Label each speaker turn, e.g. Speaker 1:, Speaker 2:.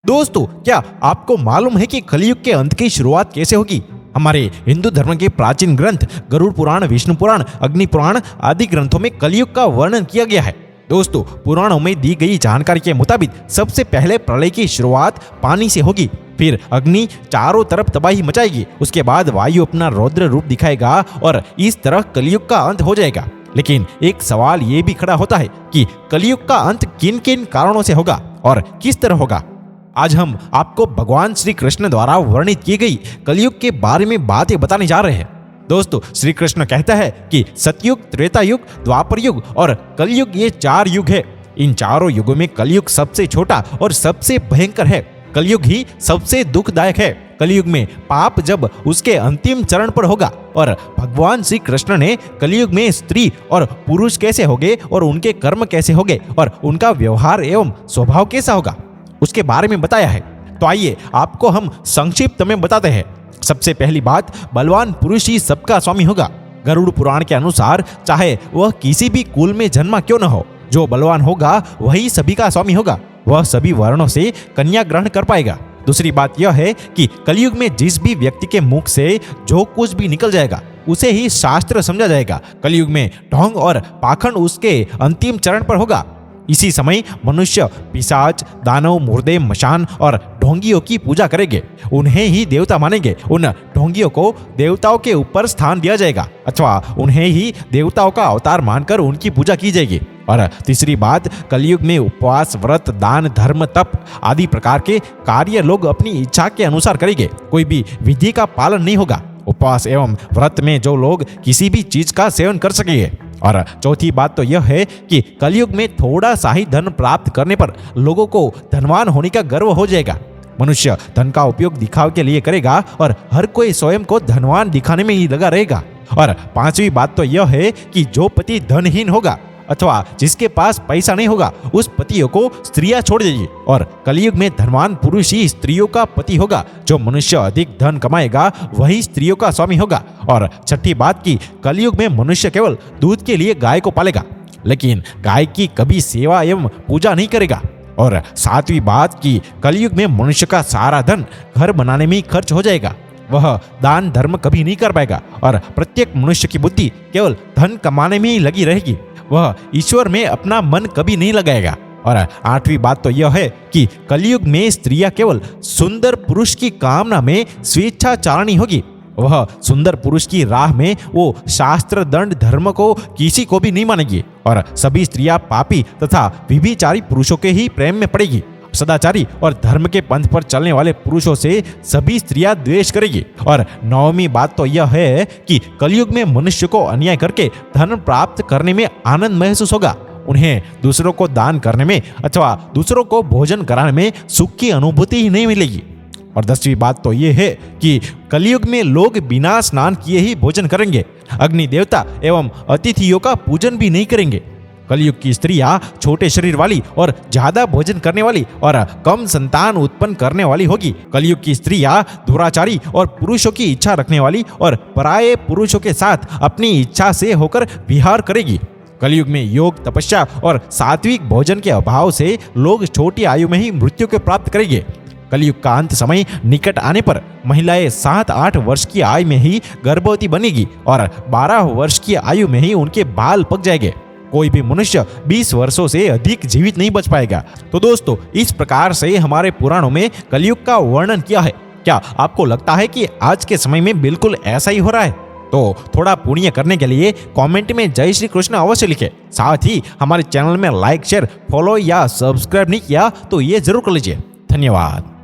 Speaker 1: दोस्तों, क्या आपको मालूम है कि कलयुग के अंत की शुरुआत कैसे होगी? हमारे हिंदू धर्म के प्राचीन ग्रंथ गरुड़ पुराण, विष्णु पुराण, अग्नि पुराण आदि ग्रंथों में कलयुग का वर्णन किया गया है। दोस्तों, पुराणों में दी गई जानकारी के मुताबिक सबसे पहले प्रलय की शुरुआत पानी से होगी, फिर अग्नि चारों तरफ तबाही मचाएगी, उसके बाद वायु अपना रौद्र रूप दिखाएगा और इस तरह कलयुग का अंत हो जाएगा। लेकिन एक सवाल ये भी खड़ा होता है कि कलयुग का अंत किन किन कारणों से होगा और किस तरह होगा। आज हम आपको भगवान श्री कृष्ण द्वारा वर्णित की गई कलयुग के बारे में बातें बताने जा रहे हैं। दोस्तों, श्री कृष्ण कहता है कि सतयुग, त्रेता युग, द्वापर युग और कलयुग ये 4 युग है। इन चारों युगों में कलयुग सबसे छोटा और सबसे भयंकर है। कलयुग ही सबसे दुखदायक है। कलयुग में पाप जब उसके अंतिम चरण पर होगा और भगवान श्री कृष्ण ने कलयुग में स्त्री और पुरुष कैसे होंगे और उनके कर्म कैसे होंगे और उनका व्यवहार एवं स्वभाव कैसा होगा उसके बारे में बताया है। तो आइए आपको हम संक्षिप्त में बताते हैं। सबसे पहली बात, बलवान पुरुष ही सबका स्वामी होगा। गरुड़ पुराण के अनुसार चाहे वह किसी भी कुल में जन्मा क्यों न हो, जो बलवान होगा वही सभी का स्वामी होगा। वह सभी वर्णों से कन्या ग्रहण कर पाएगा। दूसरी बात यह है कि कलयुग में जिस भी व्यक्ति के मुख से जो कुछ भी निकल जाएगा उसे ही शास्त्र समझा जाएगा। कलयुग में ढोंग और पाखंड उसके अंतिम चरण पर होगा। इसी समय मनुष्य पिशाच, दानव, मुर्दे, मशान और ढोंगियों की पूजा करेंगे, उन्हें ही देवता मानेंगे। उन ढोंगियों को देवताओं के ऊपर स्थान दिया जाएगा अथवा उन्हें ही देवताओं का अवतार मानकर उनकी पूजा की जाएगी। और तीसरी बात, कलयुग में उपवास, व्रत, दान, धर्म, तप आदि प्रकार के कार्य लोग अपनी इच्छा के अनुसार करेंगे। कोई भी विधि का पालन नहीं होगा। उपवास एवं व्रत में जो लोग किसी भी चीज का सेवन कर सकेंगे। और चौथी बात तो यह है कि कलयुग में थोड़ा सा ही धन प्राप्त करने पर लोगों को धनवान होने का गर्व हो जाएगा। मनुष्य धन का उपयोग दिखावे के लिए करेगा और हर कोई स्वयं को धनवान दिखाने में ही लगा रहेगा। और पांचवी बात तो यह है कि जो पति धनहीन होगा अथवा जिसके पास पैसा नहीं होगा उस पतियों को स्त्रियां छोड़ देगी। और कलयुग में धनवान पुरुष ही स्त्रियों का पति होगा। जो मनुष्य अधिक धन कमाएगा वही स्त्रियों का स्वामी होगा। और छठी बात की, कलयुग में मनुष्य केवल दूध के लिए गाय को पालेगा, लेकिन गाय की कभी सेवा एवं पूजा नहीं करेगा। और सातवीं बात की, कलयुग में मनुष्य का सारा धन घर बनाने में ही खर्च हो जाएगा। वह दान धर्म कभी नहीं कर पाएगा और प्रत्येक मनुष्य की बुद्धि केवल धन कमाने में ही लगी रहेगी। वह ईश्वर में अपना मन कभी नहीं लगाएगा। और आठवीं बात तो यह है कि कलयुग में स्त्रियां केवल सुंदर पुरुष की कामना में स्वेच्छाचारिणी होगी। वह सुंदर पुरुष की राह में वो शास्त्र, दंड, धर्म को किसी को भी नहीं मानेगी। और सभी स्त्रियां पापी तथा व्यभिचारी पुरुषों के ही प्रेम में पड़ेगी। सदाचारी और धर्म के पंथ पर चलने वाले पुरुषों से सभी स्त्रियां द्वेष करेगी। और नौवीं बात तो यह है कि कलयुग में मनुष्य को अन्याय करके धन प्राप्त करने में आनंद महसूस होगा। उन्हें दूसरों को दान करने में अथवा दूसरों को भोजन कराने में सुख की अनुभूति ही नहीं मिलेगी। और 10वीं बात तो यह है कि कलयुग में लोग बिना स्नान किए ही भोजन करेंगे। अग्नि देवता एवं अतिथियों का पूजन भी नहीं करेंगे। कलयुग की स्त्रियां छोटे शरीर वाली और ज्यादा भोजन करने वाली और कम संतान उत्पन्न करने वाली होगी। कलयुग की स्त्रियां दुराचारी और पुरुषों की इच्छा रखने वाली और पराये पुरुषों के साथ अपनी इच्छा से होकर विहार करेगी। कलयुग में योग, तपस्या और सात्विक भोजन के अभाव से लोग छोटी आयु में ही मृत्यु को प्राप्त करेंगे। कलयुग का अंत समय निकट आने पर महिलाएं 7-8 वर्ष की आयु में ही गर्भवती बनेगी और 12 वर्ष की आयु में ही उनके बाल पक जाएंगे। कोई भी मनुष्य 20 वर्षों से अधिक जीवित नहीं बच पाएगा। तो दोस्तों, इस प्रकार से हमारे पुराणों में कलयुग का वर्णन किया है। क्या आपको लगता है कि आज के समय में बिल्कुल ऐसा ही हो रहा है? तो थोड़ा पुण्य करने के लिए कमेंट में जय श्री कृष्ण अवश्य लिखें। साथ ही हमारे चैनल में लाइक, शेयर, फॉलो या सब्सक्राइब नहीं किया तो ये जरूर कर लीजिए। धन्यवाद।